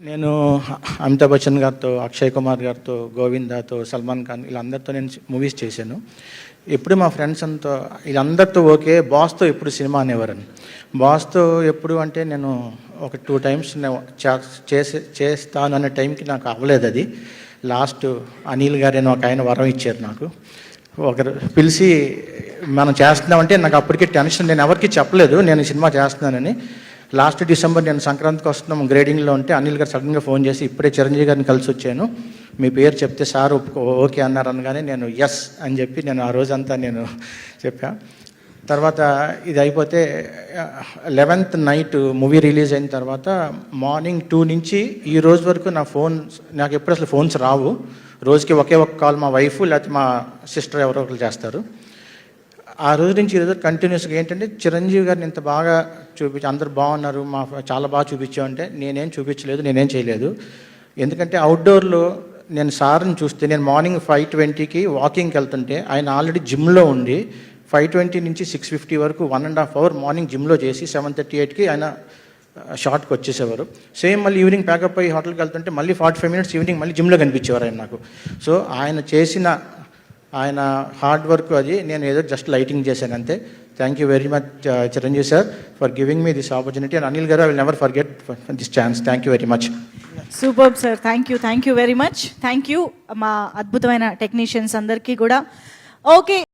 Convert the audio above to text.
నేను అమితాబ్ బచ్చన్ గారితో, అక్షయ్ కుమార్ గారితో, గోవిందాతో, సల్మాన్ ఖాన్ వీళ్ళందరితో నేను మూవీస్ చేశాను. ఎప్పుడు మా ఫ్రెండ్స్ అంతా వీళ్ళందరితో ఓకే, బాస్తో ఎప్పుడు సినిమా అనేవారని. బాస్తో ఎప్పుడు అంటే నేను ఒక 2 times చేస్తాను అనే టైంకి నాకు అవ్వలేదు. అది లాస్ట్ అనిల్ గారు ఒక ఆయన వరం ఇచ్చారు నాకు. ఒకరు పిలిచి మనం చేస్తున్నామంటే నాకు అప్పటికే టెన్షన్. నేను ఎవరికి చెప్పలేదు నేను ఈ సినిమా చేస్తున్నానని. లాస్ట్ డిసెంబర్ నేను సంక్రాంతికి వస్తున్నాం గ్రేడింగ్లో ఉంటే అనిల్ గారు సడన్గా ఫోన్ చేసి, ఇప్పుడే చిరంజీవి గారిని కలిసి వచ్చాను, మీ పేరు చెప్తే సార్ ఓకే అన్నారు అనగానే నేను ఎస్ అని చెప్పి నేను ఆ రోజంతా నేను చెప్పా. తర్వాత ఇది అయిపోతే 11th నైట్ మూవీ రిలీజ్ అయిన తర్వాత మార్నింగ్ 2 నుంచి ఈ రోజు వరకు నాకు ఎప్పుడు అసలు ఫోన్స్ రావు. రోజుకి ఒకే ఒక కాల్ మా వైఫ్ లేకపోతే మా సిస్టర్ ఎవరో ఒకరు చేస్తారు. ఆ రోజు నుంచి ఈరోజు కంటిన్యూస్గా ఏంటంటే చిరంజీవి గారిని ఇంత బాగా చూపించి అందరు బాగున్నారు, చాలా బాగా చూపించామంటే నేనేం చూపించలేదు, నేనేం చేయలేదు. ఎందుకంటే అవుట్డోర్లో నేను సార్ని చూస్తే నేను మార్నింగ్ 5:20కి వాకింగ్కి వెళ్తుంటే ఆయన ఆల్రెడీ జిమ్లో ఉండి 5:20 నుంచి 6:50 వరకు 1.5 hour మార్నింగ్ జిమ్లో చేసి 7:38కి ఆయన షార్ట్కి వచ్చేసేవారు. సేమ్ మళ్ళీ ఈవినింగ్ ప్యాకప్ అయ్యి హోటల్కి వెళ్తుంటే మళ్ళీ 45 minutes ఈవినింగ్ మళ్ళీ జిమ్లో కనిపించేవారు ఆయన నాకు. సో ఆయన హార్డ్ వర్క్ అది నేను ఏదో జస్ట్ లైటింగ్ చేశాను అంతే. Thank you very much Chiranjeevi sir for giving me this opportunity. And Anil garu I will never forget this chance. Thank you very much. Super sir, thank you very much. Thank you మా అద్భుతమైన technicians అందరికీ కూడా. Okay.